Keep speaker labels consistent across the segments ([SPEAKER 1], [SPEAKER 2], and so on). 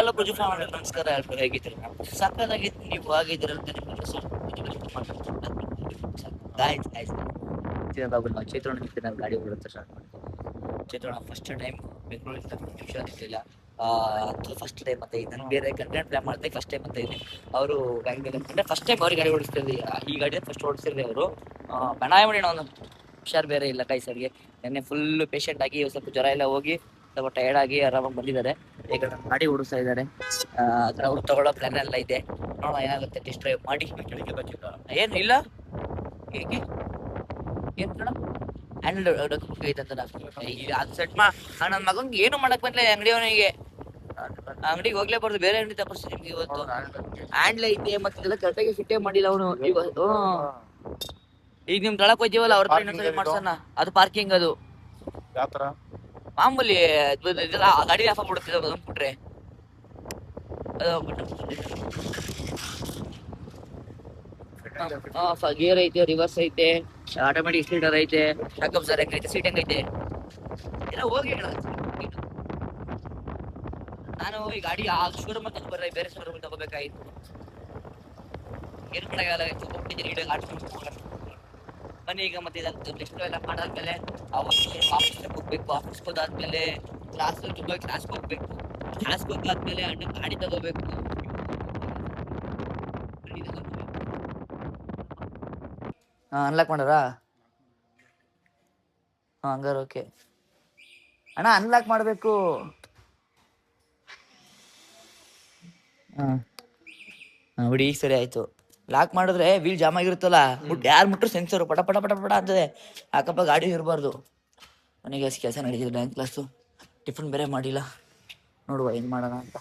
[SPEAKER 1] Hello ಪೂಜಾ ನಮಸ್ಕಾರ. ಎಲ್ಲರೂ ಹೇಗಿದ್ದೀರಿ? ಸಕ್ಕತ್ತಾಗಿತ್ತು. ನೀವು ಆಗಿದ್ದೀರ ಅಂತ ನಿಮಗೆ ಚೈತ್ರಣ ನಾನು ಗಾಡಿ ಓಡೋದು ಸ್ಟಾರ್ಟ್ ಮಾಡಿದೆ. ಚೈತ್ರಣ ಫಸ್ಟ್ ಟೈಮ್ ಬೆಂಗಳೂರಿಂದ ಹುಷಾರಿರಲಿಲ್ಲ. ಫಸ್ಟ್ ಟೈಮ್ ಅಂತ ನಾನು ಬೇರೆ ಕಂಟೆಂಟ್ ಪ್ಲಾನ್ ಮಾಡಿದೆ. ಫಸ್ಟ್ ಟೈಮ್ ಅಂತ ಇದೆ ಅವರು ಗಾಡಿ ಫಸ್ಟ್ ಟೈಮ್ ಅವ್ರಿಗೆ ಗಾಡಿ ಓಡಿಸ್ತಿರ್ಲಿ. ಈ ಗಾಡಿ ಫಸ್ಟ್ ಓಡಿಸಿರ್ಲಿ ಅವರು. ಬಣಾಯ ಮಾಡಿ ಒಂದು ಹುಷಾರು ಬೇರೆ ಇಲ್ಲ ಕೈ ಸರಿಗೆ. ನೆನ್ನೆ ಫುಲ್ ಪೇಷಂಟ್ ಆಗಿ ಸ್ವಲ್ಪ ಜ್ವರ ಎಲ್ಲ ಹೋಗಿ ಸ್ವಲ್ಪ ಟಯರ್ಡ್ ಆಗಿ ಆರಾಮಾಗಿ ಬಂದಿದ್ದಾರೆ. ಈಗ ಗಾಡಿ ಓಡಿಸ್ತಾ ಇದ್ದಾರೆ. ಅವ್ರು ತಗೊಳ್ಳೋ ಪ್ಲಾನ್ ಎಲ್ಲ ಇದೆ. ನೋಡೋಣ ಏನಾಗುತ್ತೆ. ಟೆಸ್ಟ್ ಡ್ರೈವ್ ಮಾಡಿ ಏನು ಇಲ್ಲ ಹೇಗೆ ಏನ್ ಕಣ ಹ್ಯಾಂಡಲ್ ಸೆಟ್ ನನ್ನ ಮಗಂಗೆ ಏನು ಮಾಡಕ್ ಬಂದ್ರೆ ಅಂಗಡಿಯವನಿಗೆ ಅಂಗಡಿಗೆ ಹೋಗ್ಲೇಬಾರ್ದು. ಬೇರೆ ಅಂಗಡಿ ತಪ್ಪಿಸಿ ನಿಮ್ಗೆ ಇವತ್ತು ಹ್ಯಾಂಡ್ಲ್ ಐತೆ ಮತ್ತೆ ಇದೆಲ್ಲ ಕರೆಕ್ಟಾಗಿ ಫಿಟ್ಟೇ ಮಾಡಿಲ್ಲ ಅವನು. ಇವತ್ತು ಈಗ ನಿಮ್ ತಳಕ್ ಹೋಯ್ತೀವಲ್ಲ ಅವ್ರ ಇನ್ನೊಂದ್ಸರಿ ಮಾಡ್ಸೋಣ. ಅದು ಪಾರ್ಕಿಂಗ್ ಅದು ಮಾಮೂಲಿ ಇದೆಲ್ಲ ಗಾಡಿ ಆಫ್ ಆಗ್ಬಿಡುತ್ತೆ ಅಂದ್ಬಿಟ್ರೆ ಗೇರ್ ಐತೆ, ರಿವರ್ಸ್ ಐತೆ, ಆಟೋಮೆಟಿಕ್ ಸ್ಪೀಡರ್ ಐತೆ, ಶಾಕಪ್ ಸರ್ ಹೆಂಗೈತೆ, ಸೀಟ್ ಹೆಂಗೈತೆ ಎಲ್ಲ ಹೋಗಿ ನಾನು ಈ ಗಾಡಿ ಆ ಶೋರೂಮ್ ಅಂತ ಬರ್ರೆ ಬೇರೆ ಶೋರೂಮ್ ತಗೋಬೇಕಾಗಿತ್ತು. ಏನು ಮಾಡಲ್ಲ ಬನ್ನಿ. ಈಗ ಮತ್ತೆ ಟೆಸ್ಟ್ ಎಲ್ಲ ಮಾಡಾದ್ಮೇಲೆ ಆಫೀಸ್ಗೆ ಹೋಗ್ಬೇಕು. ಆಫೀಸ್ಗೆ ಹೋದಾದ್ಮೇಲೆ ಕ್ಲಾಸ್ಗೆ ಹೋಗ್ಬೇಕು. ಕ್ಲಾಸ್ಗೆ ಹೋದಾದ್ಮೇಲೆ ಅಣ್ಣ ಗಾಡಿ ತಗೋಬೇಕು. ಅನ್ಲಾಕ್ ಮಾಡಾರ? ಹಂಗಾರ ಓಕೆ ಅಣ್ಣ. ಅನ್ಲಾಕ್ ಮಾಡಬೇಕು. ಬಿಡಿ ಈಗ ಸರಿ ಆಯ್ತು. ಲಾಕ್ ಮಾಡಿದ್ರೆ ವೀಲ್ ಜಾಮ್ ಆಗಿರುತ್ತಲ್ಲ, ಯಾರು ಮುಟ್ರು ಸೆನ್ಸರ್ ಪಟ ಪಟ ಪಟ ಪಟ ಅಂತದೆ. ಯಾಕಪ್ಪ ಗಾಡಿ ಇರಬಾರ್ದು. ಮನೆಗೆ ಕೆಲಸ ನಡೀತಿದೆ. ಡ್ಯಾನ್ಸ್ ಕ್ಲಾಸು ಟಿಫನ್ ಬೇರೆ ಮಾಡಿಲ್ಲ. ನೋಡುವ ಏನು ಮಾಡೋಣ ಅಂತ.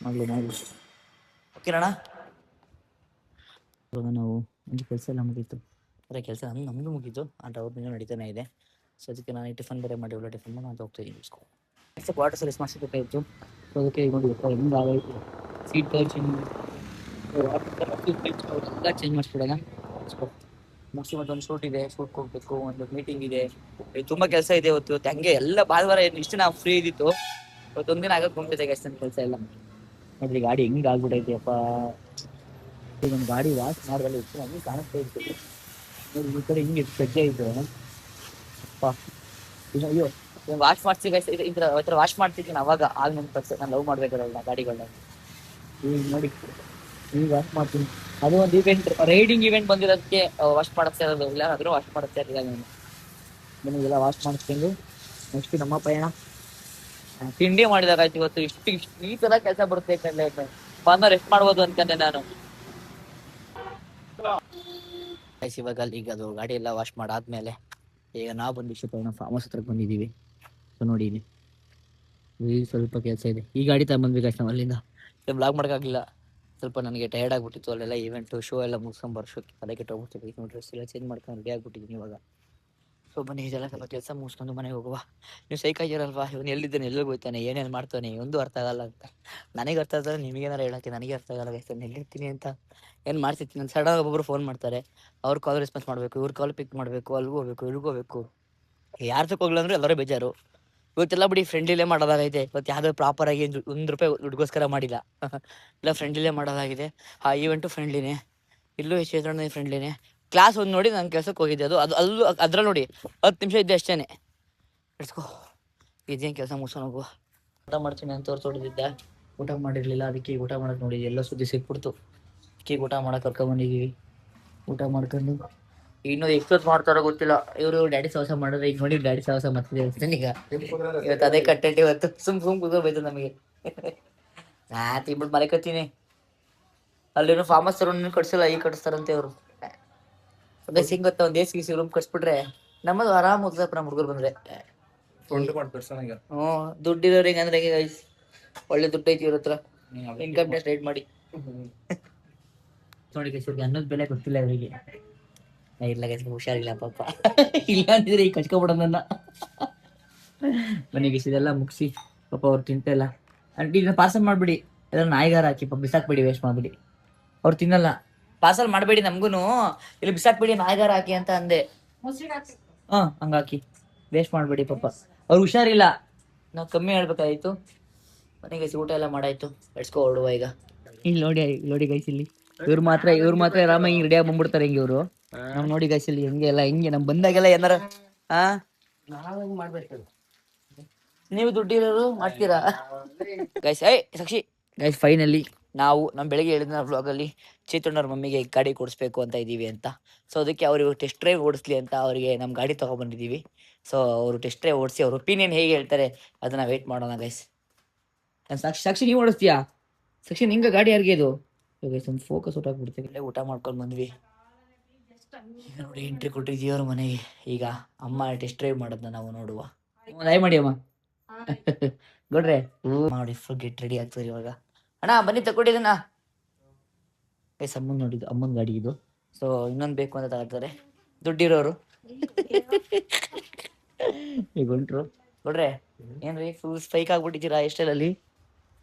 [SPEAKER 1] ಮಾಡಲಿ ಓಕೆನಣ್ಣ. ಇವಾಗ ನಾವು ಒಂದು ಕೆಲಸ ಎಲ್ಲ ಮುಗೀತು. ಅದೇ ಕೆಲಸ ನಮ್ಮದು ಮುಗೀತು. ಆದರೆ ಅವ್ರದ್ದು ನಡೀತಾನೆ ಇದೆ. ಸೊ ಅದಕ್ಕೆ ನಾನು ಟಿಫನ್ ಬೇರೆ ಮಾಡಿ ಒಳ್ಳೆ ಟಿಫನ್ ಮಾಡಿ ಅಂತ ಹೋಗ್ತೀನಿ. ನೆಕ್ಸ್ಟ್ ವಾಟರ್ ಸರ್ವಿಸ್ ಮಾಡಿಸಬೇಕಾಯಿತು. ಸೊ ಅದಕ್ಕೆ ಈಗ ಹೆಂಗೆ ಆಗೈತು ಸೀಟ್ ಕವರ್ ಎಲ್ಲ ಚೇಂಜ್ ಮಾಡಿಸ್ಬಿಡೋಣ. ಮುಗಿಸಿ ಒಂದು ಶೂಟ್ ಇದೆ, ಶೂಟ್ಗೆ ಹೋಗ್ಬೇಕು. ಒಂದು ಮೀಟಿಂಗ್ ಇದೆ. ತುಂಬ ಕೆಲಸ ಇದೆ ಇವತ್ತು. ಹಂಗೆ ಎಲ್ಲ ಭಾನುವಾರ ಇಷ್ಟು ನಾವು ಫ್ರೀ ಇದ್ದಿತ್ತು. ಇವತ್ತೊಂದಿನ ಆಗಕ್ಕೆ ಹೋಗ್ತಿದೆ ಅಷ್ಟೊಂದು ಕೆಲಸ ಎಲ್ಲ. ನೋಡ್ರಿ ಗಾಡಿ ಹೆಂಗೆ ಆಗ್ಬಿಟ್ಟೈತೆ ಅಪ್ಪ. ಈಗ ಒಂದು ಗಾಡಿ ವಾಶ್ ಮಾಡಿದಲ್ಲಿ ಇತ್ತು ಹಂಗೆ ಕಾಣಿಸ್ತಾ ಇರ್ತೀವಿ. ನೋಡಿ ಈ ಕಡೆ ಹಿಂಗೆ ಸಜ್ಜೆ ಇದ್ದು ಅಪ್ಪ. ಅಯ್ಯೋ ವಾಶ್ ಮಾಡ್ತೀವಿ ಈ ಥರ ವಾಶ್ ಮಾಡ್ತಿದ್ದೀನಿ. ಅವಾಗ ಆಗ ನೆನಪು ನಾನು ಲವ್ ಮಾಡ್ಬೇಕಾರಲ್ಲ ಗಾಡಿಗಳನ್ನ. ಈಗ ನೋಡಿ ಈಗ ವಾಶ್ ಮಾಡ್ತೀನಿ. ಅದು ಒಂದು ಇವೆಂಟ್, ರೈಡಿಂಗ್ ಇವೆಂಟ್ ಬಂದಿರೋದಕ್ಕೆ ವಾಶ್ ಮಾಡಿಸ್ತಾ ಇರೋದು. ಇಲ್ಲ ಆದರೂ ವಾಶ್ ಮಾಡಿಸ್ತಾ ಇರಲಿಲ್ಲ ನಾನು. ನನಗೆಲ್ಲ ವಾಶ್ ಮಾಡಿಸ್ಕೊಂಡು ನೆಕ್ಸ್ಟ್ ನಮ್ಮ ಪಯಣ. ತಿಂಡಿ ಮಾಡಿದಾಗಾಯ್ತು ಇವತ್ತು. ಇಷ್ಟು ಈ ಥರ ಕೆಲಸ ಬರುತ್ತೆ ಬಂದ ರೆಸ್ಟ್ ಮಾಡ್ಬೋದು ಅನ್ಕೊಂಡೆ ನಾನು. ಇವಾಗ ಈಗ ಅದು ಗಾಡಿ ಎಲ್ಲ ವಾಶ್ ಮಾಡಾದ್ಮೇಲೆ ಈಗ ನಾವು ಬಂದು ವಿಶ್ವಪರ್ಣ ಫಾರ್ಮ್ ಹೌಸ್ ಹತ್ರಕ್ಕೆ ಬಂದಿದ್ದೀವಿ. ಸೊ ನೋಡಿ ಈಗ ಸ್ವಲ್ಪ ಕೆಲಸ ಇದೆ. ಈ ಗಾಡಿ ತಗೊಂಡ್ಬಂದ್ಬೇಕು ಅಷ್ಟೇ. ಅಲ್ಲಿಂದ ಬ್ಲಾಗ್ ಮಾಡೋಕ್ಕಾಗಲಿಲ್ಲ. ಸ್ವಲ್ಪ ನನಗೆ ಟಯರ್ಡ್ ಆಗಿಬಿಟ್ಟಿತ್ತು. ಅಲ್ಲೆಲ್ಲ ಇವೆಂಟು ಶೋ ಎಲ್ಲ ಮುಗಿಸ್ಕೊಂಡು ಬರೋಕ್ಕೆ ತಲೆ ಕೆಟ್ಟೋಗ್ಬಿಡ್ತೀವಿ. ನೋಡಿ ಡ್ರೆಸ್ ಎಲ್ಲ ಚೇಂಜ್ ಮಾಡ್ಕೊಂಡು ರೆಡಿ ಆಗಿಬಿಟ್ಟಿದ್ದೀನಿ ಇವಾಗ. ಸೊ ಬನ್ನಿ ಇದೆಲ್ಲ ಸ್ವಲ್ಪ ಕೆಲಸ ಮುಗಿಸ್ಕೊಂಡು ಮನೆಗೆ ಹೋಗುವ. ನೀವು ಸೈಕಾಗಿರಲ್ವಾ ಇವನು ಎಲ್ಲಿದ್ದಾನೆ, ಎಲ್ಲಿಗೆ ಹೋಗ್ತಾನೆ, ಏನೇನು ಮಾಡ್ತಾನೆ ಒಂದು ಅರ್ಥ ಆಗಲ್ಲ ಅಂತ. ನನಗೆ ಅರ್ಥ ಆಗ್ತದೆ, ನಿಮಗೇನಾರು ಹೇಳಕ್ಕೆ ನನಗೆ ಅರ್ಥ ಆಗಲ್ಲ. ನಾನು ಎಲ್ಲಿರ್ತೀನಿ ಅಂತ ಏನು ಮಾಡ್ತಿರ್ತೀನಿ ಅಂತ. ಸಡನ್ ಒಬ್ಬೊಬ್ಬರು ಫೋನ್ ಮಾಡ್ತಾರೆ. ಅವ್ರ ಕಾಲ್ ರೆಸ್ಪಾನ್ಸ್ ಮಾಡಬೇಕು, ಇವ್ರ ಕಾಲ್ ಪಿಕ್ ಮಾಡಬೇಕು, ಅಲ್ಲಿಗೂ ಹೋಗ್ಬೇಕು, ಇಲ್ಲಿಗೂ ಹೋಗ್ಬೇಕು. ಯಾರು ತಕ್ಕ ಹೋಗ್ಲ ಅಂದ್ರೆ ಎಲ್ಲರೂ ಬೇಜಾರು. ಇವತ್ತೆಲ್ಲ ಬಿಡಿ ಫ್ರೆಂಡ್ಲಿಲೇ ಮಾಡೋದಾಗೈತೆ. ಇವತ್ತು ಯಾವುದೋ ಪ್ರಾಪರಾಗಿ ₹1 ದುಡ್ಡುಗೋಸ್ಕರ ಮಾಡಿಲ್ಲ. ಇಲ್ಲ ಫ್ರೆಂಡ್ಲಿಲೇ ಮಾಡೋದಾಗಿದೆ. ಆ ಈವೆಂಟು ಫ್ರೆಂಡ್ಲಿನೇ, ಇಲ್ಲೂ ಚೇತಣ್ಣ ಫ್ರೆಂಡ್ಲಿನೇ. ಕ್ಲಾಸ್ ಒಂದು ನೋಡಿ ನಾನು ಕೆಲಸಕ್ಕೆ ಹೋಗಿದ್ದೆ. ಅಲ್ಲೂ ಅದ್ರಲ್ಲಿ ನೋಡಿ 10 ನಿಮಿಷ ಇದ್ದೆ ಅಷ್ಟೇ. ಇಡ್ಸ್ಕೋ ಇದೇನು ಕೆಲಸ ಮುಗಿಸೋಣ ಹೋಗುವ. ಊಟ ಮಾಡ್ತೀನಿ ಅಂತ ತೋರಿಸ್ಕೊಂಡಿದ್ದೆ. ಊಟ ಮಾಡಿರಲಿಲ್ಲ. ಅದಕ್ಕೆ ಊಟ ಮಾಡೋಕೆ ನೋಡಿ ಎಲ್ಲ ಸುದ್ದಿ ಸಿಕ್ಬಿಡ್ತು. ಅದಕ್ಕೆ ಊಟ ಮಾಡೋಕೆ ಕರ್ಕೊಂಡ್ಬಂದಿದ್ದೀವಿ. ಊಟ ಮಾಡ್ಕೊಂಡು ಇನ್ನೂ ಎಕ್ಸ್ಪೋಸ್ ಮಾಡ್ತಾರೋ ಗೊತ್ತಿಲ್ಲ. ಇವರು ಡ್ಯಾಡಿ ಸಾಹಸ ಮಾಡಿದ್ರೆ ಈಗ ನೋಡಿ ಡ್ಯಾಡಿ ಸಾಹಸ ಮಾಡ್ತಿದ್ದೆ ಅನ್ಸ್ತಾನೆ. ಈಗ ಇವತ್ತು ಅದೇ ಕಂಟೆಂಟ್. ಇವತ್ತು ಸುಮ್ ಕೂಗೋಬೇಕು ನಮಗೆ. ತಿಂಬಿಟ್ಟು ಮರೆಕತ್ತೀನಿ. ಅಲ್ಲಿರೋ ಫಾರ್ಮಸ್ ರೂಮ್ ಕಟ್ಸಿಲ್ಲ, ಈಗ ಕಟ್ಸ್ತಾರಂತೆ ಅವರು. ಅದೇ ಸಿಂಗ್ ಗೊತ್ತಾ, ಒಂದು AC ರೂಮ್ ಕಟ್ಸ್ಬಿಟ್ರೆ ನಮ್ಮದು ಆರಾಮ್ ಹೋಗ್ತಪ್ಪ. ನಮ್ಮ ಹುಡುಗರು ಬಂದ್ರೆ ದುಡ್ಡಿರೋರಿಗೆ ಅಂದ್ರೆ ಒಳ್ಳೆ ದುಡ್ಡು ಐತಿ ಇವ್ರ ಹತ್ರ. ಇನ್ಕಮ್ ಟ್ಯಾಕ್ಸ್ ರೈಡ್ ಮಾಡಿ ನೋಡಿ ಕೈಸೂರಿಗೆ ಅನ್ನೋದು ಬೆಲೆ ಗೊತ್ತಿಲ್ಲ ಇವರಿಗೆ. ಇಲ್ಲ ಕೈಸೂರು ಹುಷಾರಿಲ್ಲ ಪಾಪ. ಇಲ್ಲ ಅಂತಿದ್ರೆ ಈಗ ಕಚ್ಕೊಬಿಡೋಣ ನನ್ನ. ಮನೆಗೆ ಇದೆಲ್ಲ ಮುಗಿಸಿ ಪಾಪ ಅವ್ರು ತಿಂತಲ್ಲ. ಆಂಟಿ ಇದನ್ನ ಪಾರ್ಸಲ್ ಮಾಡಿಬಿಡಿ. ಎಲ್ಲ ನಾಯಿಗಾರ ಹಾಕಿ ಬಿಸಾಕ್ಬಿಡಿ, ವೇಸ್ಟ್ ಮಾಡಿಬಿಡಿ. ಅವ್ರು ತಿನ್ನಲ್ಲ. ಪಾರ್ಸಲ್ ಮಾಡಬೇಡಿ ನಮಗೂ, ಇಲ್ಲಿ ಬಿಸಾಕ್ಬಿಡಿ ನಾಯಿಗಾರ ಹಾಕಿ ಅಂತ ಅಂದೆ. ಹಂಗಾಕಿ ವೇಸ್ಟ್ ಮಾಡಬೇಡಿ ಪಾಪ, ಅವ್ರು ಹುಷಾರಿಲ್ಲ, ನಾವು ಕಮ್ಮಿ ಹೇಳ್ಬೇಕಾಯ್ತು. ಮನೆಗೆ ಊಟ ಎಲ್ಲ ಮಾಡಾಯ್ತು, ಎಡ್ಸ್ಕೊ ಹೊರಡುವ ಈಗ. ಇಲ್ಲಿ ನೋಡಿ ನೋಡಿ ಗೈಸ್, ಇಲ್ಲಿ ಇವ್ರು ಮಾತ್ರ ಆರಾಮ ಹಿಂಗ್ ರೆಡಿಯಾಗಿ ಬಂದ್ಬಿಡ್ತಾರೆ ಹಿಂಗೆ ಇವರು. ನಾವು ನೋಡಿ ಗೈಸ್ ಇಲ್ಲಿ ಹೆಂಗೆ ಎಲ್ಲ ಹಿಂಗೆ ನಮ್ ಬಂದಾಗೆಲ್ಲ ಏನಾರ ಮಾಡ್ಬೇಕು, ನೀವು ದುಡ್ಡಿರೋರು ಮಾಡ್ತೀರಾ ಗೈಸ್. ಸಾಕ್ಷಿ ಗೈಸ್, ಫೈನಲಿ ನಾವು ಬೆಳಗ್ಗೆ ಹೇಳಿದ ವ್ಲಾಗಲ್ಲಿ ಚೇತಣ್ಣವ್ರ ಮಮ್ಮಿಗೆ ಗಾಡಿ ಕೊಡಿಸ್ಬೇಕು ಅಂತ ಇದ್ದೀವಿ ಅಂತ. ಸೊ ಅದಕ್ಕೆ ಅವ್ರಿಗೆ ಟೆಸ್ಟ್ ಡ್ರೈವ್ ಓಡಿಸ್ಲಿ ಅಂತ ಅವರಿಗೆ ನಮ್ಮ ಗಾಡಿ ತೊಗೊಬಂದಿದ್ದೀವಿ. ಸೊ ಅವರು ಟೆಸ್ಟ್ ಡ್ರೈವ್ ಓಡಿಸಿ ಅವ್ರ ಒಪಿನಿಯನ್ ಹೇಗೆ ಹೇಳ್ತಾರೆ ಅದನ್ನ ವೇಟ್ ಮಾಡೋಣ ಗೈಸ್. ಸಾಕ್ಷಿ ನೀವು ಓಡಿಸ್ತೀಯಾ? ಸಾಕ್ಷಿ ನಿಂಗೆ ಗಾಡಿ ಯಾರಿಗೆ ಇದು ಗೈಸ್? ಒಂದು ಫೋಕಸ್ ಔಟ್ ಆಗ್ಬಿಡ್ತೀವಿ. ಇಲ್ಲೇ ಊಟ ಮಾಡ್ಕೊಂಡು ಬಂದ್ವಿ. ಈಗ ನೋಡಿ ಎಂಟ್ರಿ ಕೊಟ್ಟಿದ್ದೀವಿ ಅವ್ರ ಮನೆಗೆ. ಈಗ ಅಮ್ಮ ಟೆಸ್ಟ್ ಡ್ರೈವ್ ಮಾಡೋದನ್ನ ನಾವು ನೋಡುವ. ಲೈವ್ ಮಾಡಿ ಅಮ್ಮ ಗೊಡ್ರೆ ಮಾಡಿ ಫುಲ್ ಗೆಟ್ ರೆಡಿ ಆಗ್ತದೆ ಇವಾಗ. ಅಣ್ಣ ಬನ್ನಿ ತಗೊಂಡಿದ್ದಣ್ಣ ಗೈಸ್, ಅಮ್ಮನ ಗಾಡಿ ಇದು. ಸೊ ಇನ್ನೊಂದು ಬೇಕು ಅಂತ ತಗೊಳ್ತಾರೆ ದುಡ್ಡಿರೋರು. ಈಗ ಹೊಂಟ್ರು ಕೊಡ್ರೆ. ಏನ್ರಿ ಫುಲ್ ಸ್ಪೈಕ್ ಆಗ್ಬಿಟ್ಟಿದ್ದೀರಾ ಎಷ್ಟೆಲ್ಲಲ್ಲಿ?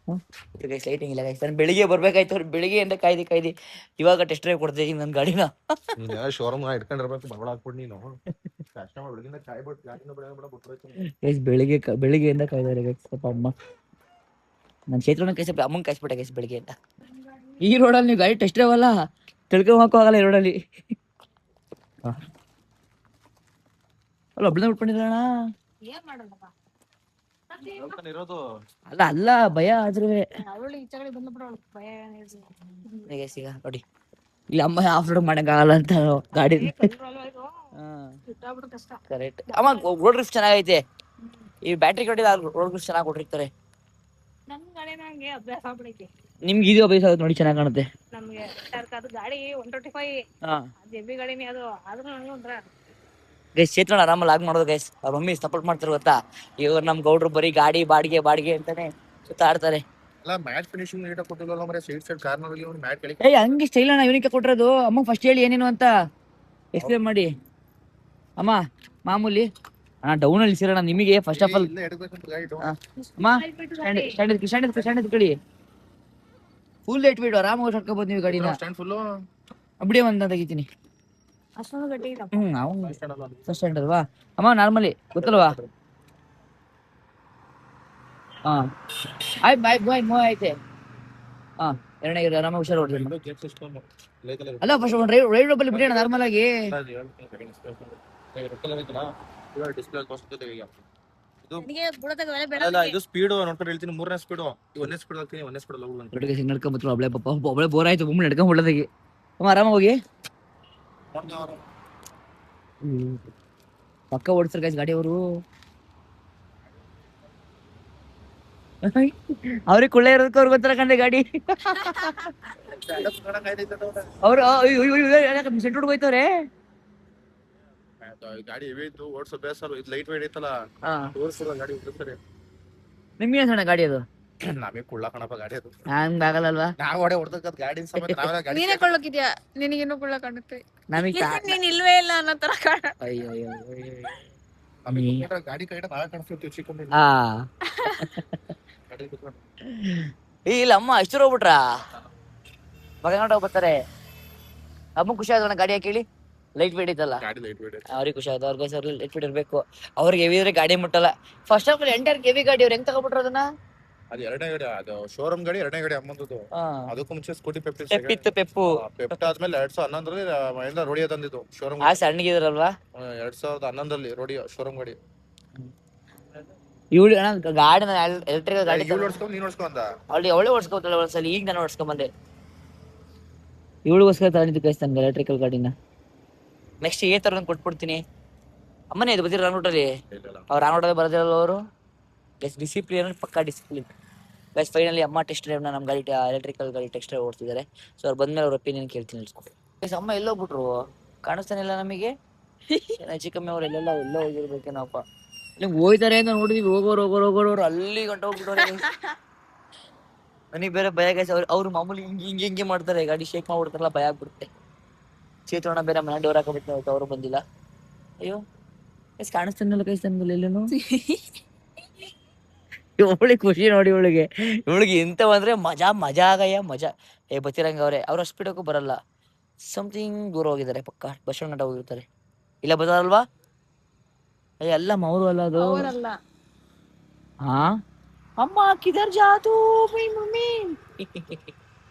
[SPEAKER 1] ಗೈಸ್ ಲೈಟಿಂಗ್ ಇಲ್ಲ ಗೈಸ್, ನಾನು ಬೆಳಿಗ್ಗೆ ಬರ್ಬೇಕಾಯ್ತು, ಅವ್ರು ಬೆಳಿಗ್ಗೆಯಿಂದ ಕಾಯ್ದು ಇವಾಗ ಟೆಸ್ಟ್ ಡ್ರೈವ್ ಕೊಡ್ತೀನಿ ನನ್ನ ಗಾಡಿನ.
[SPEAKER 2] ಶೋರೂಮ್ ಇಟ್ಕೊಂಡಿರ್ಬೇಕು, ಬಗಳ ಹಾಕ್ಬಿಟ್ಟು ನೀನು
[SPEAKER 1] ಗೈಸ್ ಬೆಳಿಗ್ಗೆಯಿಂದ ಕಾಯ್ದಾರೆ ಗೈಸ್ ಪಾಪ ಅಮ್ಮ. ನಾನು ಚೈತ್ರನ ಕೈಸ್ಬಿಟ್ಟೆ, ಅಮ್ಮಂಗೆ ಕಾಯಿಸ್ಬಿಟ್ಟೆ ಗೈಸ್ ಬೆಳಿಗ್ಗೆಯಿಂದ. ಈ ರೋಡಲ್ಲಿ ನೀವು ಗಾಡಿ ಟೆಸ್ಟ್ ಡ್ರೈವ್ ಅಲ್ಲ, ತಿಳ್ಕೊಂಬಕ್ಕೂ ಆಗಲ್ಲ ಈ ರೋಡಲ್ಲಿ. ಅಲ್ಲ ಒಬ್ಳನ್ನ ಬಿಟ್ಕೊಂಡಿರೋಣ. ಅಲ್ಲ ಭಯ ಆದ್ರೂ ಈಗ ನೋಡಿ ಇಲ್ಲಿ ಅಮ್ಮ ಆಫ್ ರೋಡ್ ಮಾಡಕ್ಕಾಗಲ್ಲ ಅಂತ ಗಾಡಿ. ಕರೆಕ್ಟ್ ಅಮ್ಮ, ರೋಡ್ ರಿಫ್ಟ್ ಚೆನ್ನಾಗೈತೆ. ಈ ಬ್ಯಾಟ್ರಿ ಕಟ್ಟಿದ ರೋಡ್ ರಿಫ್ಟ್ ಚೆನ್ನಾಗಿ ಕೊಟ್ಟಿರ್ತಾರೆ. ನಿಮ್ಗೆ ಇದು ಅಭ್ಯಾಸ ಆಗುತ್ತೆ ನೋಡಿ, ಚೆನ್ನಾಗಿ ಕಾಣುತ್ತೆ. ಗೈಸ್ ಚೇತನ ಆರಾಮಲ್ಲಿ ಆಗ್ ಮಾಡೋದು ಗೈಸ್. ಅವ್ರ ಮಮ್ಮಿ ಸಪೋರ್ಟ್ ಮಾಡ್ತಾರೆ ಗೊತ್ತಾ. ಇವ್ರು ನಮ್ ಗೌಡ್ರು ಬರೀ ಗಾಡಿ ಬಾಡಿಗೆ ಅಂತಾನೆ ಸುತ್ತಾಡ್ತಾರೆ. ಹಂಗೆ ಸ್ಟೈಲ್ ಅಣ್ಣ ಇವನಿಗೆ ಕೊಟ್ಟಿರೋದು. ಅಮ್ಮ ಫಸ್ಟ್ ಹೇಳಿ ಏನೇನು ಅಂತ ಎಕ್ಸ್ಪ್ಲೇನ್ ಮಾಡಿ ಅಮ್ಮ. ಮಾಮೂಲಿ ಅಣ್ಣ ಡೌನ್ ಅಲ್ಲಿ ಸಿರೋಣ ನಿಮಗೆ ಫಸ್ಟ್ ಆಫ್ ಆಲ್. ಅಮ್ಮ ಸ್ಟ್ಯಾಂಡ್ ಕಡಿ ಫುಲ್ ಏಟ್ ಬಿಡು, ಆರಾಮಾಗಿ ಹೊಡ್ಕೊಬೋದು ನೀವು ಗಾಡಿನ. ಬಿಡಿ ಒಂದ ತೆಗಿತೀನಿ. ಫಸ್ಟ್ ಸ್ಟ್ಯಾಂಡ್ ಅಲ್ವಾ ಅಮ್ಮ? ನಾರ್ಮಲಿ ಗೊತ್ತಲ್ವಾ? ಐತೆ. ಎರಡನೇ ಆರಾಮಾಗಿ ಹುಷಾರು ಹೊಡ್ರಿ. ಅಲ್ಲ ಫಸ್ಟ್ ಒಂದು ರೈಡ್ ಡಬ್ಬಲ್ಲಿ ಬಿಡೋಣ ನಾರ್ಮಲ್ ಆಗಿ.
[SPEAKER 2] ಇದು ಸ್ಪೀಡ್ ನೋಡ್ಕೊಂಡು ಹೇಳ್ತೀನಿ, ಮೂರನೇ ಸ್ಪೀಡ್, ಒಂದೇ ಸ್ಪೀಡ್ ಆಗ್ತೀನಿ, ಒಂದೇ ಸ್ಪೀಡ್
[SPEAKER 1] ನಡ್ಕೊಂಬತ್ತು. ಒಬ್ಳೆ ಪಾಪ ಒಬ್ಳೆ ಬೋರ್ ಆಯ್ತು, ಒಮ್ಮೆ ನಡ್ಕೊಂಡ್ ಹೊಳ್ಳದಾಗಿ. ಅಮ್ಮ ಆರಾಮ ಹೋಗಿ ಪಕ್ಕ ಓಡಿಸ್ತಾರೆ ಗೈಸ್ ಗಾಡಿ ಅವರು. ಅವ್ರಿಗೆ ಕುಳ್ಳ ಇರೋದಕ್ಕೆ ಅವ್ರಿಗೆ ಗೊತ್ತಾರ ಕಂಡ್ರೆ ಗಾಡಿ. ಅವ್ರು ಸೆಂಟ್ರೋಡ್ ಹೋಯ್ತವ್ರೆ.
[SPEAKER 2] ಗಾಡಿ ಹೆವಿ ಇತ್ತು, ಓಡಿಸೋ ಬೇಸರ. ಇದು ಲೈಟ್ ವೇಟ್ ಐತಲ್ಲ, ಗಾಡಿ ಓಡಿಸ್ತಾರೆ.
[SPEAKER 1] ನಿಮ್ಗೆ ಅಣ್ಣ ಗಾಡಿ ಅದು?
[SPEAKER 2] ನಮಗೆ ಕುಳ್ಳ ಕಣಪ್ಪ ಗಾಡಿ ಅದು,
[SPEAKER 1] ಹಂಗ ಆಗಲ್ಲಲ್ವಾ?
[SPEAKER 2] ನಾವು ಹೊಡೆ ಹೊಡ್ದಕ್ಕದ ಗಾಡಿ ಸಮೇತ ನಾವೇ ಗಾಡಿ.
[SPEAKER 3] ನೀನೇ ಕೊಳ್ಳೋಕಿದ್ಯಾ? ನಿನಗೇನು ಕುಳ್ಳ ಕಾಣುತ್ತೆ,
[SPEAKER 1] ನಮಗೆ
[SPEAKER 3] ನೀನ್ ಇಲ್ವೇ ಇಲ್ಲ ಅನ್ನೋ ತರ ಕಾಣ.
[SPEAKER 1] ಅಯ್ಯೋ
[SPEAKER 2] ಗಾಡಿ ಕೈ ನಾವೇ ಕಾಣಿಸ್ತೀವಿ ಚಿಕ್ಕ.
[SPEAKER 1] ಇಲ್ಲ ಅಮ್ಮ ಅಷ್ಟು ಹೋಗ್ಬಿಟ್ರ ಮಗ ಬರ್ತಾರೆ. ಅಮ್ಮ ಖುಷಿ ಆಗೋಣ ಗಾಡಿ ಹಾಕಿ ಲೈಟ್ ವೇಟ್ ಐತಲ್ಲ, ಅವ್ರಿಗೆ ಖುಷಿ ಆಯ್ತು. ಅವ್ರಿಗೆ ಲೈಟ್ ವೇಟ್ ಇರ್ಬೇಕು. ಅವ್ರಿಗೆ ಹೆವಿ ಇದ್ರೆ ಗಾಡಿ ಮುಟ್ಟಲ್ಲ. First of all enter heavy ಗಾಡಿ ಅವ್ರು ಹೆಂಗ್ ತಗೊಬಿಟ್ರ ಅದನ್ನ?
[SPEAKER 2] ಅದು ಎರಡನೇ ಗಾಡಿ, ಅದು ಶೋರೂಮ್ ಗಾಡಿ, ಎರಡನೇ ಗಾಡಿ ಅಮ್ಮಂದು. ಅದಕ್ಕೂ ಮುಂಚೆ ಸ್ಕೂಟಿ
[SPEAKER 1] ಪೆಪ್ಪು
[SPEAKER 2] ಆದ್ಮೇಲೆ 2011ರಲ್ಲಿ ಮಹೇಂದ್ರ ರೋಡಿಯೋ ತಂದಿದ್ದು ಶೋರೂಮ್.
[SPEAKER 1] ಸಣ್ಣಗಿದ್ರಲ್ವಾ
[SPEAKER 2] 2011ರಲ್ಲಿ ರೋಡಿಯೋ ಶೋರೂಮ್ ಗಾಡಿ.
[SPEAKER 1] ಇವಳು ಗಾಡಿ ಎಲೆಕ್ಟ್ರಿಕಲ್ ಗಾಡಿ
[SPEAKER 2] ನೀನ್ ಓಡಿಸ್ಕೊಂಡ
[SPEAKER 1] ಅವಳು ಅವಳೇ ಓಡಿಸ್ಕೊತಾಳೆ ಒಂದ್ಸಲ. ಈಗ ನಾನು ಓಡಿಸ್ಕೊಂಡ್ ಬಂದೆ. ಇವಳಿಗೋಸ್ಕರ ತಗೊಂಡಿದ್ದು ಕಳಿಸ್ತಾನೆ ಎಲೆಕ್ಟ್ರಿಕಲ್ ಗಾಡಿನ. ನೆಕ್ಸ್ಟ್ ಏ ತರ ಕೊಟ್ಬಿಡ್ತೀನಿ. ಅಮ್ಮನೇ ಇದು ಬಂದಿರ ರಾನೂಟಲ್ಲಿ, ಅವ್ರು ರಾನೂಟಲ್ಲಿ ಬರೋದಿರಲ್ಲ ಅವರು. ಡಿಸಿಪ್ಲಿನ್ ಪಕ್ಕಾ ಡಿಸಿಪ್ಲಿನ್ ಗೈಸ್. ಫೈನಲಿ ಅಮ್ಮ ಟೆಸ್ಟ್ ಡ್ರೈವ್ನ ನಮ್ಮ ಗಾಡಿ ಎಲೆಕ್ಟ್ರಿಕಲ್ ಗಾಡಿ ಟೆಸ್ಟ್ ಡ್ರೈವ್ ಓಡ್ತಿದ್ದಾರೆ. ಸೊ ಅವ್ರು ಬಂದ್ಮೇಲೆ ಅವ್ರ ಒಪಿನಿಯನ್ ಕೇಳ್ತೀನಿ. ಗೈಸ್ ಅಮ್ಮ ಎಲ್ಲೋಗ್ಬಿಟ್ರು, ಕಾಣಿಸ್ತಾನೆ ಇಲ್ಲ ನಮಗೆ. ಚಿಕ್ಕಮ್ಮಿ ಅವ್ರು ಎಲ್ಲೋ ಹೋಗಿರ್ಬೇಕೇನಪ್ಪ. ಇಲ್ಲಿ ಹೋಯ್ತಾರೆ ಅಂತ ನೋಡಿದ್ವಿ. ಹೋಗೋರು ಅಲ್ಲಿ ಗಂಟ ಹೋಗ್ಬಿಟ್ಟವ್ರೆ. ನನಗೆ ಬೇರೆ ಭಯ ಗೈಸ್. ಅವ್ರು ಮಾಮೂಲಿ ಹಿಂಗೆ ಮಾಡ್ತಾರೆ, ಗಾಡಿ ಶೇಕ್ ಮಾಡ್ಬಿಡ್ತಾರಲ್ಲ, ಭಯ ಆಗ್ಬಿಡುತ್ತೆ. ಚೇತೋಣ ಬೇರೆ ಮನೆ ಡೋರ್ ಹಾಕೋಬಿಟ್ಟು ಅವರು ಬಂದಿಲ್ಲ. ಅಯ್ಯೋ ಎಸ್ ಕಾಣಿಸ್ತಾನಲ್ಲ ಕೈಸ್ ನನ್ನಲ್ಲಿ ಎಲ್ಲೇನು. ಇವಳಿಗೆ ಖುಷಿ ನೋಡಿ, ಇವಳಿಗೆ ಎಂತ ಬಂದ್ರೆ ಮಜಾ ಆಗಯ್ಯ ಮಜಾ. ಬತ್ತಿರಂಗ ಅವ್ರ ಸ್ಪೀಡಕ್ಕೂ ಬರಲ್ಲ. ಸಮಥಿಂಗ್ ದೂರ ಹೋಗಿದ್ದಾರೆ, ಪಕ್ಕ ಬಸ್ ಸ್ಟ್ಯಾಂಡ್ ಗಂಟ ಹೋಗಿರ್ತಾರೆ. ಇಲ್ಲ ಬದಲ್ವಾ ಎಲ್ಲ ಮೌರು ಅಲ್ಲ ಅದು.
[SPEAKER 3] ಅವರಲ್ಲ.
[SPEAKER 1] ಹಾ ಅಮ್ಮ ಕಿದರ್ ಜಾತು ಮೈ ಮಮ್ಮಿ.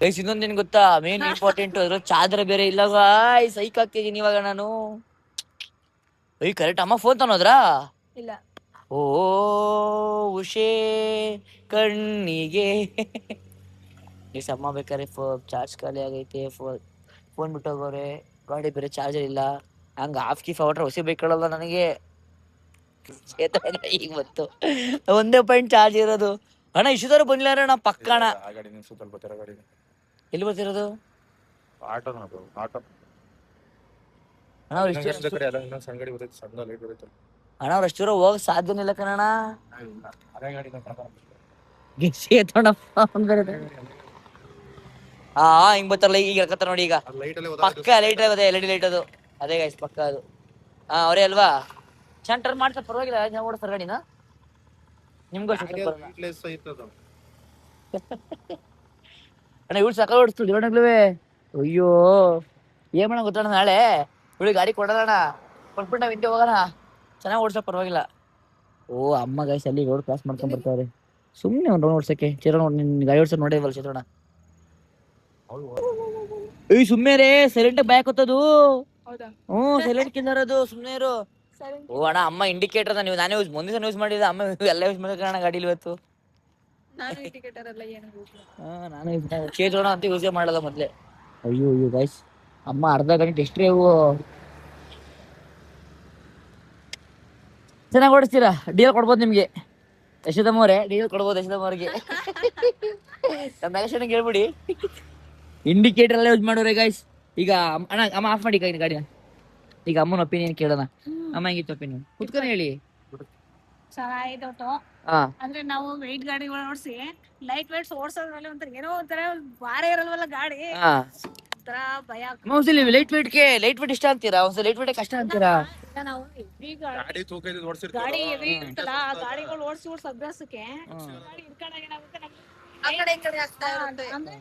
[SPEAKER 1] ಗೈಸ್ ಇನ್ನೊಂದೇನ್ ಗೊತ್ತಾ, ಮೇನ್ ಇಂಪಾರ್ಟೆಂಟ್ ಅದ್ರ ಚಾರ್ಜರ್ ಬೇರೆ ಇಲ್ಲ ಗಾಯ್ಸ್. ಸೈಕ್ ಆಗ್ತಿದೀನಿ ಇವಾಗ ನಾನು. ಕರೆಕ್ಟ್ ಅಮ್ಮ ಫೋನ್ ತನ್ನೋದ್ರಾ?
[SPEAKER 3] ಇಲ್ಲ.
[SPEAKER 1] ಓ ಉಷೇ ಕಣ್ಣಿಗೆ. ಗೈಸ್ ಅಮ್ಮ ಬೇಕಾದ್ರೆ ಚಾರ್ಜ್ ಖಾಲಿ ಆಗೈತೆ, ಫೋನ್ ಬಿಟ್ಟೋಗವ್ರೆ, ಗಾಡಿ ಬೇರೆ ಚಾರ್ಜರ್ ಇಲ್ಲ. ಹಂಗ ಹಾಫ್ ಕೀಫ್ ಹೊಟ್ರೆ ಹೊಸಿ ಬೇಕಲ್ಲ ನನಗೆ. ಈಗ ಬಂತು, ಒಂದೇ ಪಾಯಿಂಟ್ ಚಾರ್ಜ್ ಇರೋದು. ಅಣ್ಣ ಇಷ್ಟುದಾರು ಬಂದಿಲ್ಲ ಅಣ್ಣ ಪಕ್ಕ ಅಣ್ಣ.
[SPEAKER 2] ಆ ಗಾಡಿ ಸ್ವಲ್ಪ ಬರ್ತಿರೋ ಗಾಡಿ.
[SPEAKER 1] ಎಲ್ಲಿ ಬರ್ತಿರೋದು?
[SPEAKER 2] ಆಟೋ ಆಟೋ
[SPEAKER 1] ಅಣ್ಣ ಅವ್ರು
[SPEAKER 2] ಇನ್ನೊಂದ್ ಕಡೆ ಅಲ್ಲ, ಇನ್ನೊಂದ್ ಸಣ್ಣ ಗಾಡಿ ಬರ್ತೈತೆ, ಸಣ್ಣ ಲೈಟ್ ಬರ್ತೈತೆ.
[SPEAKER 1] ಅಣ್ಣ ಅವ್ರು ಅಷ್ಟೂರ ಹೋಗಕ್ ಸಾಧ್ಯನೇ ಇಲ್ಲ ಕಣಣ್ಣ.
[SPEAKER 2] ಅದೇ ಗಾಡಿ
[SPEAKER 1] ಹಾ ಹಿಂಗ್ ಬರ್ತಾರಲ್ಲ ಈಗ ಹೇಳ್ಕತ್ತಾರ ನೋಡಿ. ಈಗ
[SPEAKER 2] ಲೈಟ್ ಅಲ್ಲೇ
[SPEAKER 1] ಪಕ್ಕ ಲೈಟ್ ಆಗೋದೆ, LED ಲೈಟ್ ಅದು. ಅದೇ ಗೈಸ್ ಪಕ್ಕ ಅದು. ಹಾ ಅವರೇ ಅಲ್ವಾ? ಚೆಂದ ಟರ್ನ್ ಮಾಡ್ತಾರೆ, ಪರವಾಗಿಲ್ಲ. ನಾವು ಓಡಿಸ್ತಾರ ಗಾಡಿನ ನಿಮ್ಗೂ ಅಣ್ಣ. ಇವ್ಳು ಸಕಾಲ ಓಡಿಸ್ತು ಇರೋಣಗ್ಲುವೆ. ಅಯ್ಯೋ ಏನ್ ಮಾಡೋಣ ಗೊತ್ತಣ್ಣ, ನಾಳೆ ಇವಳು ಗಾಡಿ ಕೊಡೋಣ, ಕೊಟ್ಬಿಟ್ಟು ನಾವ್ ಹಿಂದೆ ಹೋಗೋಣ. ಚೆನ್ನಾಗಿ ಓಡಿಸೋ ಪರವಾಗಿಲ್ಲ. ಓ ಅಮ್ಮ ಗೈಸ್ ಅಲ್ಲಿ ರೋಡ್ ಕ್ರಾಸ್ ಮಾಡ್ಕೊಂಡ್ ಬರ್ತಾವ್ರೆ. ಸುಮ್ನೆ ಒಂದು ರೌಂಡ್ ಓಡ್ಸಕ್ಕೆ. ಚಿರೋಣ ನಿನ್ ಗಾಡಿ ಓಡ್ಸೋದು ನೋಡಿವಲ್ಲ ಚಿರೋಣ. ಸುಮ್ನೆ ರೇ, ಸೈಲೆಂಟ್ ಬ್ಯಾಕ್ ಹೊತ್ತದು.
[SPEAKER 3] ಹೌದಾ?
[SPEAKER 1] ಸೈಲೆಂಟ್ ಕಿಲ್ಲರ್ ಅದು, ಸುಮ್ನೆ ಇರು. ಓ ಅಣ್ಣ ಅಮ್ಮ ಇಂಡಿಕೇಟರ್ ನೀವು ನಾನೇ ಮುಂದೆ ಸಹ ಯೂಸ್ ಮಾಡಿದ, ಅಮ್ಮ ಎಲ್ಲ ಯೂಸ್ ಮಾಡ್ಕೊಳ್ಳೋಣ ಗಾಡಿಲಿ ಇವತ್ತು.
[SPEAKER 3] ನಾನು ಇಂಡಿಕೇಟರ್ ಎಲ್ಲ ಏನು
[SPEAKER 1] ನಾನು ಚೇಂಜೋಣ ಅಂತ ಯೂಸೇ ಮಾಡಲ್ಲ ಮೊದ್ಲೆ. ಅಯ್ಯೋ ಅಯ್ಯೋ ಗೈಸ್, ಅಮ್ಮ ಅರ್ಧ ಗಂಟೆ ಎಷ್ಟ್ರಿ ಅವು. ಚೆನ್ನಾಗಿ ಓಡಿಸ್ತೀರಾ, ಡೀಲ್ ಕೊಡ್ಬೋದು ನಿಮ್ಗೆ. ಯಶೋದಮ್ಮವ್ರೆ ಡೀಲ್ ಕೊಡ್ಬೋದು ಯಶೋದಮ್ಮವ್ರಿಗೆ. ನಮ್ಮ ಮ್ಯಾಗೇಶನ್ಗೆ ಹೇಳ್ಬಿಡಿ ಇಂಡಿಕೇಟರ್ ಎಲ್ಲ ಯೂಸ್ ಮಾಡೋರೆ ಗೈಸ್. ಈಗ ಅಣ್ಣ ಅಮ್ಮ ಆಫ್ ಮಾಡಿ ಗಾಡಿನ. ಈಗ ಅಮ್ಮನ ಒಪಿನಿಯನ್ ಕೇಳೋಣ. ಅಮ್ಮ ಹೆಂಗಿತ್ತು ಒಪಿನಿಯನ್? ಕುತ್ಕೊಂಡು ಹೇಳಿ.
[SPEAKER 3] ಚೆನ್ನಾಗಿತ್ತು. ಅಂದ್ರೆ ನಾವು ವೆಯ್ಟ್ ಗಾಡಿಗಳು ಓಡಿಸಿ ಲೈಟ್ ವೇಟ್ಸ್ ಓಡಿಸೋದ್ರಲ್ಲಿ ಒಂಥರ ಏನೋ ಒಂಥರ ಭಾರ ಇರಲ್ವಲ್ಲ ಗಾಡಿ, ಒಂಥರ ಭಯ.
[SPEAKER 1] ಲೈಟ್ ವೇಟ್ ಇಷ್ಟ ಅಂತೀರಾ? ಒಂದ್ಸಲ ಲೈಟ್ ವೇಟ್ ಕಷ್ಟ ಅಂತೀರಾ?
[SPEAKER 3] ನಾವು
[SPEAKER 2] ಗಾಡಿ ತೂಕ ಇದ್ದು ಓಡಿಸಿರ್ತೀವಿ.
[SPEAKER 3] ಗಾಡಿ ಹೆವಿ ಇರ್ತಲ್ಲ, ಗಾಡಿಗಳು ಓಡಿಸಿ ಅಭ್ಯಾಸಕ್ಕೆ ಗಾಡಿ ಹಿಡ್ಕೊಂಡಾಗ ಏನಾಗುತ್ತೆ, ಆ ಕಡೆ ಈ ಕಡೆ ಆಗ್ತಾ ಇರುತ್ತೆ.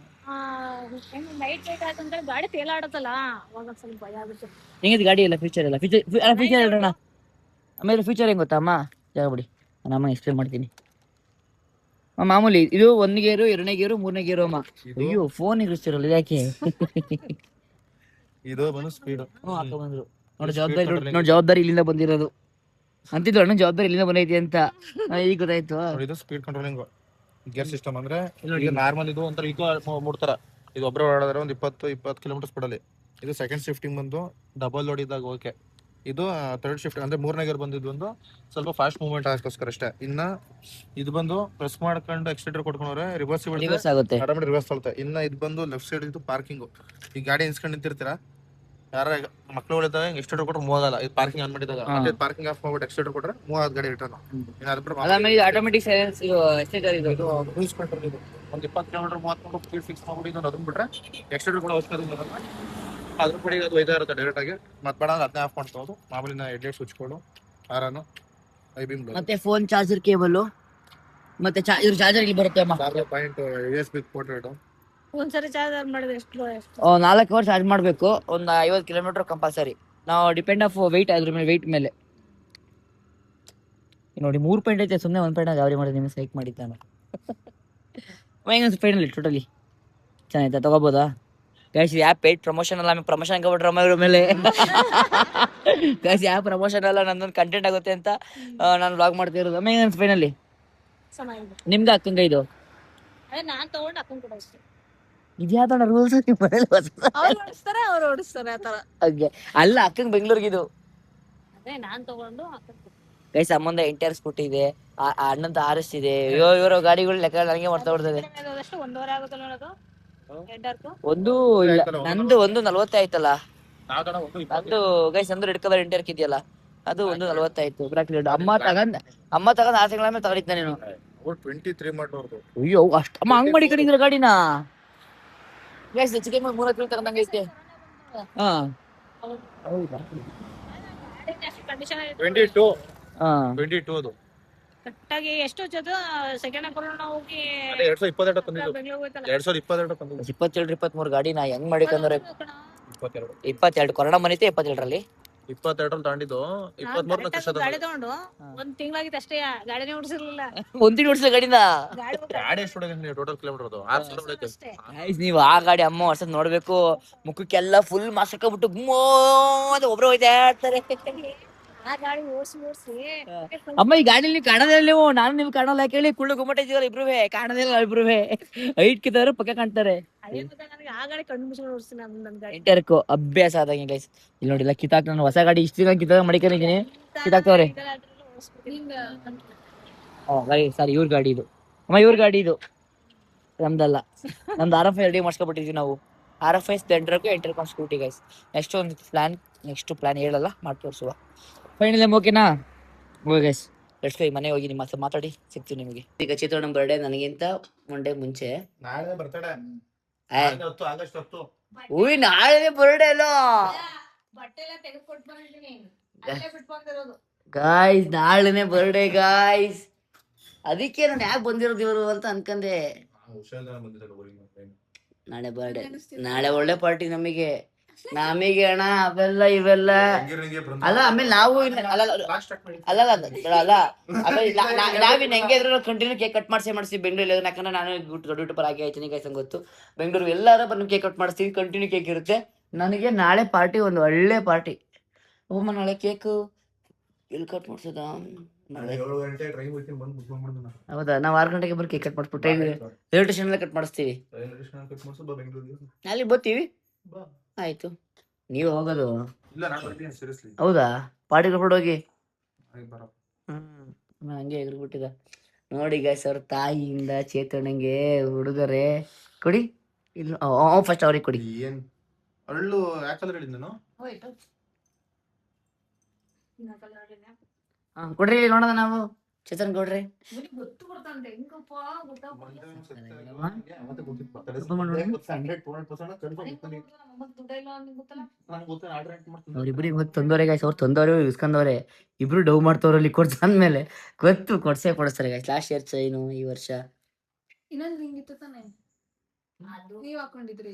[SPEAKER 3] ಲೈಟ್ ವೇಟ್ ಆಯ್ತಂದ್ರೆ ಗಾಡಿ ತೇಲಾಡುತ್ತಲ್ಲ, ಅವಾಗ ಸ್ವಲ್ಪ ಭಯ ಆಗುತ್ತೆ.
[SPEAKER 1] ಹೆಂಗಿದ್ ಗಾಡಿ ಎಲ್ಲ ಫೀಚರ್ ಎಲ್ಲ? ಫೀಚರ್ ಹೇಳ್ರಣ್ಣ. ಆಮೇಲೆ ಫ್ಯೂಚರ್ ಹೆಂಗ್ ಗೊತ್ತಾ ಅಮ್ಮ? ಜಾಗ ಬಿಡಿ, ನಾನು ಅಮ್ಮ ಎಕ್ಸ್ಪ್ಲೇನ್ ಮಾಡ್ತೀನಿ. ಮಾಮೂಲಿ ಇದು 1 ಗೇರು 2ನೇ ಗೇರು 3ನೇ ಗೇರು ಅಮ್ಮ. ಅಯ್ಯೋ ಫೋನ್ ಇರಿಸ್ತಿರಲ್ಲ ಯಾಕೆ?
[SPEAKER 2] ಇದು ಬಂದು ಸ್ಪೀಡ್
[SPEAKER 1] ಹಾಕ ಬಂದ್ರು ನೋಡಿ, ಜವಾಬ್ದಾರಿ ಇಲ್ಲಿಂದ ಬಂದಿರೋದು ಅಂತಿದ್ರು ಅಣ್ಣ. ಜವಾಬ್ದಾರಿ ಇಲ್ಲಿಂದ ಬಂದೈತಿ ಅಂತ ಈಗ ಗೊತ್ತಾಯ್ತು.
[SPEAKER 2] ಇದು ಸ್ಪೀಡ್ ಕಂಟ್ರೋಲಿಂಗ್ ಗೇರ್ ಸಿಸ್ಟಮ್. ಅಂದ್ರೆ ನಾರ್ಮಲ್ ಇದು ಒಂಥರ ಈಕೋ ಮೂಡ್ತಾರ. ಇದು ಒಬ್ಬರೇ ಓಡಾಡಿದ್ರೆ ಒಂದು 20 ಕಿಲೋಮೀಟರ್ ಸ್ಪೀಡಲ್ಲಿ. ಇದು ಸೆಕೆಂಡ್ ಶಿಫ್ಟಿಂಗ್ ಬಂದು ಡಬಲ್ ಲೋಡ್ ಇದ್ದಾಗ ಓಕೆ. ಇದು ಥರ್ಡ್ ಶಿಫ್ಟ್ ಅಂದ್ರೆ 3ನೇ ಗೇರ್ ಬಂದಿದ್ದು ಒಂದು ಸ್ವಲ್ಪ ಫಾಸ್ಟ್ ಮೂವ್ಮೆಂಟ್ ಆಗೋಸ್ಕರ ಅಷ್ಟೇ. ಇನ್ನ ಇದು ಬಂದು ಪ್ರೆಸ್ ಮಾಡ್ಕೊಂಡು ಎಕ್ಸಿಲೇಟರ್ ಕೊಟ್ಕೊಂಡ್ರೆ ರಿವರ್ಸ್
[SPEAKER 1] ಆಗುತ್ತೆ,
[SPEAKER 2] ಆರಾಮಾಗಿ ರಿವರ್ಸ್ ಆಗುತ್ತೆ. ಇನ್ನ ಇದು ಬಂದು ಲೆಫ್ಟ್ ಸೈಡ್ ಇದು ಪಾರ್ಕಿಂಗ್. ಈ ಗಾಡಿ ಇನ್ಸ್ಕೊಂಡು ನಿಂತಿರ್ತೀರಾ, ಯಾರ ಮಕ್ಳು ಉಳಿದಾಗ ಎಕ್ಸಿಲೇಟರ್ ಕೊಟ್ರೆ ಮೂವ್ ಆಗಲ್ಲ. ಇದು ಪಾರ್ಕಿಂಗ್ ಆನ್ ಮಾಡಿದಾಗ ಪಾರ್ಕಿಂಗ್ ಆಫ್ ಮಾಡ್ಬಿಟ್ಟು ಎಕ್ಸಿಲೇಟರ್ ಕೊಟ್ರೆ ಮೂವ್ ಆದ ಗಾಡಿ ರಿಟರ್ನ್.
[SPEAKER 1] ಆಟೋಮೆಟಿಕ್ ಸೈಲೆನ್ಸ್
[SPEAKER 2] ಇದು ಕ್ರೂಸ್ ಕಂಟ್ರೋಲ್. ಇದು ಒಂದು 20 ಕಿಲೋಮೀಟರ್ 30 ಸ್ಪೀಡ್ ಫಿಕ್ಸ್ ಮಾಡ್ಬಿಟ್ಟು ಇದನ್ನ ಅದನ್ನ ಬಿಟ್ರೆ ಎಕ್ಸಿಲೇಟರ್ ಕೂಡ ಅವಶ್ಯಕತೆ ಇಲ್ಲ. ಅದ್ರ ಕೂಡ ಅದು ಒಯ್ತಾ ಇರುತ್ತೆ ಡೈರೆಕ್ಟ್ ಆಗಿ. ಮತ್ತೆ ಬೇಡ ಅದನ್ನೇ ಆಫ್ ಮಾಡ್ಬೋದು. ಮಾಮೂಲಿ ಹೆಡ್ಲೈಟ್ ಸ್ವಿಚ್ ಕೊಡು, ಆರಾನು ಐಬಿಮ್
[SPEAKER 1] ಮತ್ತೆ ಫೋನ್ ಚಾರ್ಜರ್ ಕೇಬಲ್ ಮತ್ತೆ ಚಾರ್ಜರ್ ಇಲ್ಲಿ ಬರುತ್ತೆ ಅಮ್ಮ.
[SPEAKER 2] Point USB port.
[SPEAKER 3] ಒಂದ್ಸರಿ ಚಾರ್ಜ್ ಮಾಡಿದ್ರೆ ಎಷ್ಟು
[SPEAKER 1] 4 ಅವರ್ ಚಾರ್ಜ್ ಮಾಡಬೇಕು. ಒಂದು 50 ಕಿಲೋಮೀಟರ್ ಕಂಪಲ್ಸರಿ. ನಾವು ಡಿಪೆಂಡ್ ಆಫ್ ವೆಯ್ಟ್, ಅದ್ರ ಮೇಲೆ ವೆಯ್ಟ್ ಮೇಲೆ ನೋಡಿ. 3 ಪಾಯಿಂಟ್ ಐತೆ, ಸುಮ್ಮನೆ 1 ಪಾಯಿಂಟ್ ಗಾಬರಿ ಮಾಡಿದ್ರೆ ನಿಮ್ಗೆ ಸೈಕ್ ಮಾಡಿದ್ದಾನೆ. ಫೈನಲಿ ಟೋಟಲಿ ಚೆನ್ನಾಯ್ತಾ? ತಗೋಬೋದಾ ಗೈಸ್? ಆ್ಯಪ್ ಪೇಯ್ಡ್ ಪ್ರಮೋಷನ್ ಅಲ್ಲ, ಪ್ರಮೋಷನ್ ಹಾಕೊಬಿಟ್ರೆ ಅಮ್ಮ ಮೇಲೆ. ಗೈಸ್ ಆ್ಯಪ್ ಪ್ರಮೋಷನ್ ಅಲ್ಲ, ನಂದೊಂದು ಕಂಟೆಂಟ್ ಆಗುತ್ತೆ ಅಂತ ನಾನು ವ್ಲಾಗ್ ಮಾಡ್ತಾ ಇರೋದು. ಆಮೇಲೆ ಫೈನಲಿ ನಿಮ್ಗೆ ಅಕ್ಕಂಗ ಇದು
[SPEAKER 3] ನಾನ್ ತಗೊಂಡು ಹಾಕೊಂಡ್ ಕೂಡ ಅಷ್ಟೇ.
[SPEAKER 1] ಇದ್ಯಾವ್ದಣ್ಣ ರೂಲ್ಸ್?
[SPEAKER 3] ಓಡಿಸ್ತಾರೆ, ಅವ್ರು ಓಡಿಸ್ತಾರೆ ಆ ತರ.
[SPEAKER 1] ಹಾಗೆ ಅಲ್ಲ, ಅಕ್ಕಂಗ್ ಬೆಂಗಳೂರಿಗೆ ಇದು.
[SPEAKER 3] ಅದೇ ನಾನ್ ತಗೊಂಡು
[SPEAKER 1] ಗೈಸ್ ಅಮ್ಮಂದ ಎಂಟಿಆರ್ ಸ್ಕೂಟಿ ಇದೆ, ಅಣ್ಣಂತ RS ಇದೆ. ಇವರು ಗಾಡಿಗಳು ಲೆಕ್ಕ ನನಗೆ ಮಾಡ್ತಾ ಬಿಡ್ತದೆ.
[SPEAKER 3] 1.5 ಆಗುತ್ತಲ್ಲ ಅದು
[SPEAKER 1] ಒಂದು ನಂದು 1:40 ಆಯ್ತಲ್ಲ. ನಂದು ಗೈಸ್ ನಂದು ರೆಡ್ ಕಲರ್ ಎಂಟಿಆರ್ ಇದೆಯಲ್ಲ, ಅದು 1:40 ಆಯ್ತು. ಅಮ್ಮ ತಗೊಂಡ್ 6 ತಿಂಗಳ ಮೇಲೆ ತಗೊಂಡಿದ್ದ ನೀನು.
[SPEAKER 2] 23 ಮಾಡೋದು.
[SPEAKER 1] ಅಯ್ಯೋ ಅಷ್ಟ ಅಮ್ಮ ಹಂಗ್ ಮಾಡಿ ಕಡಿದ್ರ ಗಾಡಿನ. ಗೈಸ್ ಚಿಕನ್ 3 ತಿಂಗಳು ತಗೊಂಡಂಗೆ ಐತೆ. ಹಾ ಹೌದಾ?
[SPEAKER 2] 22 ಅದು
[SPEAKER 3] ಕರೆಕ್ಟಾಗಿ ಎಷ್ಟು ಜೊತೆ ಸೆಕೆಂಡ್ ಹಾಕೊಂಡು ನಾವು ಹೋಗಿ
[SPEAKER 2] 2022 ತಂದಿದ್ದು. 2022 ತಂದಿದ್ದು.
[SPEAKER 1] 22 23 ಗಾಡಿ ನಾ ಹೆಂಗ್ ಮಾಡಿಕಂದ್ರೆ 22 ಕೊರೋನಾ ಬಂದಿತ್ತು 22ರಲ್ಲಿ.
[SPEAKER 2] 22 ತಗೊಂಡಿದ್ದು 23 ಕೃಷಿ
[SPEAKER 3] ಗಾಡಿ ತಗೊಂಡು ಒಂದ್ ತಿಂಗಳಾಗಿತ್ತು ಅಷ್ಟೇ, ಗಾಡಿನೇ ಓಡಿಸಿರ್ಲಿಲ್ಲ.
[SPEAKER 1] ಒಂದಿನ ಓಡಿಸಿದ ಗಾಡಿನ.
[SPEAKER 2] ಗಾಡಿ ಎಷ್ಟು ಹೊಡೆದಿದೆ ನೀವು ಟೋಟಲ್ ಕಿಲೋಮೀಟರ್ ಅದು 6,000 ಹೊಡೆಯುತ್ತೆ
[SPEAKER 3] ಅಷ್ಟೇ.
[SPEAKER 1] ನೀವು ಆ ಗಾಡಿ ಅಮ್ಮ ವರ್ಷ ನೋಡ್ಬೇಕು, ಮುಖಕ್ಕೆಲ್ಲ ಫುಲ್ ಮಾಸ್ಕ್ ಹಾಕ್ಬಿಟ್ಟು ಗುಮ್ಮೋ ಅಂತ ಒಬ್ರು ಹೋಯ್ತಾ ಇರ್ತಾರೆ.
[SPEAKER 3] ಆ ಗಾಡಿ ಓಡಿಸಿ
[SPEAKER 1] ಅಮ್ಮ ಈ ಗಾಡಿಲಿ ನೀವು ಕಾಣೋದೇ ಇಲ್ಲ, ನೀವು ನಾನು ನಿಮ್ಗೆ ಕಾಣಲ್ಲ ಕೇಳಿ, ಕುಳ್ಳು ಗುಮ್ಮಟ ಇದೀವಲ್ಲ ಇಬ್ರು, ಕಾಣೋದೇ ಇಲ್ಲ ಇಬ್ರು. ಐಟ್ ಕಿತ್ತವ್ರು ಪಕ್ಕ ಕಾಣ್ತಾರೆ.
[SPEAKER 3] ನನಗೆ ಆ ಗಾಡಿ ಕಣ್ಣು ಮುಚ್ಕೊಂಡು ಓಡಿಸ್ತೀನಿ ನನ್ ಗಾಡಿ.
[SPEAKER 1] ಇಂಟರ್ಕು ಅಭ್ಯಾಸ ಆದಂಗೆ ಗೈಸ್. ಇಲ್ಲಿ ನೋಡಿಲ್ಲ ಕಿತ್ತಾಕ್, ನಾನು ಹೊಸ ಗಾಡಿ ಇಷ್ಟು ದಿನ ಕಿತ್ತಾಗ ಮಡಿಕೊಂಡಿದ್ದೀನಿ, ಕಿತ್ತಾಕ್ತವ್ರೆ. ಸರಿ ಇವ್ರ ಗಾಡಿ ಇದು ಅಮ್ಮ, ಇವ್ರ ಗಾಡಿ ಇದು, ನಮ್ದಲ್ಲ. ನಮ್ದು RF ರೆಡಿ ಮಾಡ್ಸ್ಕೊಬಿಟ್ಟಿದ್ವಿ ನಾವು. RF ಸ್ಪ್ಲೆಂಡರ್ಗೂ ಎಂಟರ್ಕೊಂಡು ಸ್ಕೂಟಿ ಗೈಸ್. ನೆಕ್ಸ್ಟ್ ಪ್ಲಾನ್ ಹೇಳಲ್ಲ, ಮಾಡಿ ತೋರಿಸುವ. ಫೈನಲ್ ಓಕೆನಾ ಗೈಸ್, ಲೆಟ್ಸ್ ಗೋ. ಮನೆ ಹೋಗಿ ನಿಮ್ಮ ಹತ್ರ ಮಾತಾಡಿ ಸಿಗ್ತೀವಿ ನಿಮಗೆ. ಈಗ ಚಿತ್ರಣ್ಣ ಬರ್ಡೇ ನನಗಿಂತ ಒನ್ ಡೇ ಮುಂಚೆ.
[SPEAKER 2] ನಾಳೆ ಬರ್ತಡೆ ಆಗಸ್ಟ್ 10.
[SPEAKER 1] ಉಯ್ ನಾಳೆ ಬರ್ಡೇ ಅಲ್ಲ
[SPEAKER 3] ಬಟ್ಟೆ ಎಲ್ಲ ತೆಗೆದುಕೊಟ್ಟು ಬಂದಿದ್ದೀನಿ, ಅಲ್ಲೇ ಬಿಟ್ಟು ಬಂದಿರೋದು.
[SPEAKER 1] ಗಾಯ್ಸ್, ನಾಳೆನೆ ಬರ್ಡೇ ಗಾಯ್ಸ್. ಅದಕ್ಕೆ ನಾನು ಯಾಕೆ ಬಂದಿರೋದು ಇವರು ಅಂತ ಅನ್ಕಂದೆ. ನಾಳೆ ಬರ್ಡೇ, ನಾಳೆ ಒಳ್ಳೆ ಪಾರ್ಟಿ ನಮಗೆ ಅಣ್ಣ. ಅವೆಲ್ಲ ಇವೆಲ್ಲ ಅಲ್ಲ, ಆಮೇಲೆ ನಾವು ನಾವಿನ್ ಹೆಂಗೆ ಇದ್ರು ಕಂಟಿನ್ಯೂ ಕೇಕ್ ಕಟ್ ಮಾಡಿಸಿ ಬೆಂಗಳೂರು. ಯಾಕಂದ್ರೆ ನಾನು ಯೂಟ್ಯೂಬರ್ ಆಗಿ ಆಯ್ತೀನಿ ಗೈಸ್, ಗೊತ್ತು. ಬೆಂಗಳೂರು ಎಲ್ಲಾರು ಬಂದು ಕೇಕ್ ಕಟ್ ಮಾಡಿಸ್ತೀವಿ, ಕಂಟಿನ್ಯೂ ಕೇಕ್ ಇರುತ್ತೆ. ನನಗೆ ನಾಳೆ ಪಾರ್ಟಿ, ಒಂದು ಒಳ್ಳೆ ಪಾರ್ಟಿ. ಹೋಮ ನಾಳೆ ಕೇಕು ಎಲ್ಲಿ ಕಟ್ ಮಾಡ್ಸೋದ? ಹೌದಾ, ನಾವು 6 ಗಂಟೆಗೆ ಬಂದು ಕೇಕ್ ಕಟ್ ಮಾಡಿಸ್ಬಿಟ್ಟು ರೈಲ್ವೆ ಸ್ಟೇಷನ್ ಕಟ್ ಮಾಡಿಸ್ತೀವಿ. ಅಲ್ಲಿ ಬರ್ತೀವಿ, ಆಯ್ತು. ನೀವು ಹೋಗೋದು? ಹೌದಾ, ಪಾರ್ಟಿ ಕೊಟ್ಟು ಹೋಗಿ. ಹಂಗೆ ಎಗ್ರಿಬಿಟ್ಟಿದ ನೋಡಿ ಗೈಸ್. ಅವ್ರ ತಾಯಿಯಿಂದ ಚೇತಣ್ಣಂಗೆ ಹುಡುಗರೆ ಕೊಡಿ. ಇಲ್ಲ ಫಸ್ಟ್ ಅವ್ರಿಗೆ ಕೊಡಿ.
[SPEAKER 2] ಏನ್ ಅಳ್ಳು ಯಾಕಂದ್ರೆ ಹೇಳಿದ್ ನಾನು
[SPEAKER 1] ಕೊಡ್ರಿ ನೋಡೋಣ ನಾವು. ಚೇತನ್ ಕೊಡ್ರಿ.
[SPEAKER 3] ಗೊತ್ತು ಕೊಡ್ತಾನೆ ಹೆಂಗಪ್ಪ
[SPEAKER 1] ಅವ್ರಿಬ್ರು ಇವತ್ತು ತಂದವ್ರೆ ಗಾಯ್ಸ್. ಅವ್ರು ತಂದವ್ರೆ ಇಸ್ಕೊಂಡವ್ರೆ, ಇಬ್ರು ಡವ್ ಮಾಡ್ತವ್ರ ಲಿಕ್ವಿಡ್ಸ್ ಅಂದ್ಮೇಲೆ ಗೊತ್ತು ಕೊಡ್ಸೇ ಕೊಡಿಸ್ತಾರೆ ಗಾಯ್ಸ್. ಲಾಸ್ಟ್ ಇಯರ್ ಚೈನು, ಈ ವರ್ಷ
[SPEAKER 3] ಇನ್ನೊಂದು ಹಿಂಗಿತ್ತು ತಾನೆ, ನೀವ್ ಹಾಕೊಂಡಿದ್ರಿ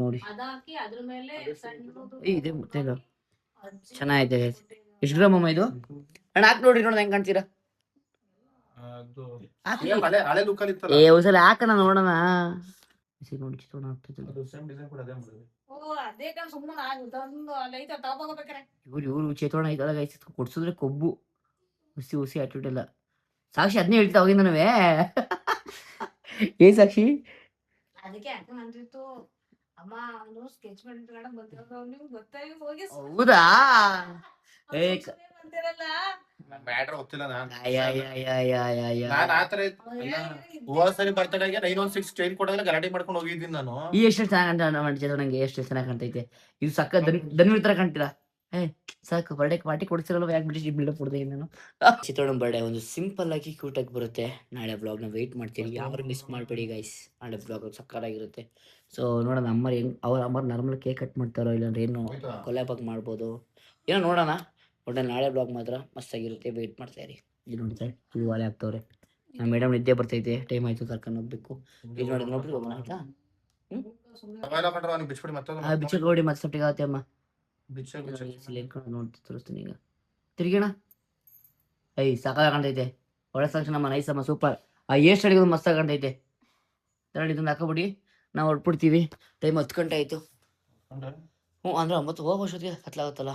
[SPEAKER 1] ನೋಡಿ.
[SPEAKER 3] ಅದಾಕಿ ಅದ್ರ ಮೇಲೆ
[SPEAKER 1] ಇದೆ ಮತ್ತೆ ಚೆನ್ನಾಗಿದೆ ಗೈಸ್. ಎಷ್ಟು ಗ್ರಾಮ್ ಅಮ್ಮ ಇದು? ಅಣ್ಣ ಹಾಕಿ ನೋಡ್ರಿ, ನೋಡೋಣ ಹೆಂಗ್ ಕಾಣ್ತೀರಾ. ಒಂದ್ಸಲ ಹಾಕೋಣ ನೋಡೋಣ. ನೋಡಿ ಚಿತ್ರೋಣ ಇವ್ರು ಚೇತೋಣ ಇದಲ್ಲ ಗೈಸ್. ಕೊಡ್ಸಿದ್ರೆ ಕೊಬ್ಬು ಹುಸಿ ಆಟಿಟ್ಯೂಡ್ ಎಲ್ಲ. ಸಾಕ್ಷಿ ಅದನ್ನೇ ಹೇಳ್ತಾ ಹೋಗಿದ್ದ ನಾವೇ. ಏನ್ ಸಾಕ್ಷಿ?
[SPEAKER 3] ಅದಕ್ಕೆ ಅಕ್ಕ ಅಂತಿತ್ತು, ಅಮ್ಮ ಅವನು ಸ್ಕೆಚ್ ಬಂದಿರೋದು
[SPEAKER 1] ಹೌದಾ?
[SPEAKER 2] ಮ್ಯಾಟ್ರ್ ಗೊತ್ತಿಲ್ಲ. ಸರಿ ಬರ್ತಡೇ 916 ಟ್ರೈನ್ ಕೊಡೋದ್ರೆ ಗಲಾಟೆ ಮಾಡ್ಕೊಂಡು ಹೋಗಿದ್ದೀನಿ ನಾನು.
[SPEAKER 1] ಈ ಎಷ್ಟು ಚೆನ್ನಾಗಿ ನಂಗೆ ಎಷ್ಟು ಚೆನ್ನಾಗಿ ಕಾಣ್ತೈತೆ ಇದು. ಸಕ್ಕ ಧನ್ವಿ ತರ ಕಾಣ್ತೀರಾ? ಸಾಕು, ಬರ್ಡೇ ಪಾರ್ಟಿ ಕೊಡ್ತಿರಲ್ವ, ಯಾಕೆ ಬಿಡಿ ಬಿಲ್ಡಪ್ ಕೊಡ್ದೆ ನಾನು. ಚಿತ್ರೋಣ ಬರ್ಡೇ ಒಂದು ಸಿಂಪಲ್ ಆಗಿ ಕ್ಯೂಟ್ ಆಗಿ ಬರುತ್ತೆ. ನಾಳೆ ಬ್ಲಾಗ್ನ ವೆಯ್ಟ್ ಮಾಡ್ತೀನಿ, ಯಾರು ಮಿಸ್ ಮಾಡಬೇಡಿ ಗೈಸ್. ನಾಳೆ ಬ್ಲಾಗ್ ಸಕ್ಕತ್ತಾಗಿರುತ್ತೆ. ಸೊ ನೋಡೋಣ ಅಮ್ಮರು ಹೆಂಗ್, ಅವ್ರ ಅಮ್ಮರು ನಾರ್ಮಲ್ ಕೇಕ್ ಕಟ್ ಮಾಡ್ತಾರೋ, ಇಲ್ಲಾಂದ್ರೆ ಏನು ಕೊಲ್ಯಾಬಾಗ್ ಮಾಡ್ಬೋದು, ಏನೋ ನೋಡೋಣ. ಒಟ್ಟೆ ನಾಳೆ ಬ್ಲಾಗ್ ಮಾತ್ರ ಮಸ್ತಾಗಿರುತ್ತೆ, ವೆಯ್ಟ್ ಮಾಡ್ತಾ ಇರಿ. ಇಲ್ಲಿ ನೋಡ್ತಾರೆ ಇದು ವಾಲೆ ಆಗ್ತವ್ರೆ. ನಮ್ಮ ಮೇಡಮ್ ನಿದ್ದೆ ಬರ್ತೈತೆ, ಟೈಮ್ ಆಯ್ತು, ಕರ್ಕೊಂಡು ಹೋಗ್ಬೇಕು. ಇಲ್ಲಿ ನೋಡಿ ನೋಡ್ರಿ ಹೋಗೋಣ ಆಯ್ತಾ? ಬಿಚ್ಚಕೋಡಿ ಮತ್ತೆ ಸೊಟ್ಟಿಗೆ ಆಗತ್ತೆ ಅಮ್ಮ. ನೋಡಿ ತೋರಿಸ್ತೀನಿ ಈಗ, ತಿರ್ಗಿಣ. ಸಾಕಾಗ ಕಾಣ್ತೈತೆ, ಒಳ್ಳೆ ಸಕ್ಷನ್ ನಮ್ಮ ನೈಸಮ್ಮ ಸೂಪರ್. ಎಷ್ಟು ಅಡಿಗೆ ಮಸ್ತಾಗಿ ಕಾಣ್ತೈತೆ. ಇದನ್ನ ಹಾಕೋಬಿಡಿ, ನಾವು ಹೊಟ್ಬಿಡ್ತೀವಿ. ಟೈಮ್ 10 ಗಂಟೆ ಆಯ್ತು. ಅಂದ್ರೆ 9 ಹೋಗೋಷ್ಟೊತ್ತಿಗೆ ಕತ್ಲಾಗುತ್ತಲ್ಲ.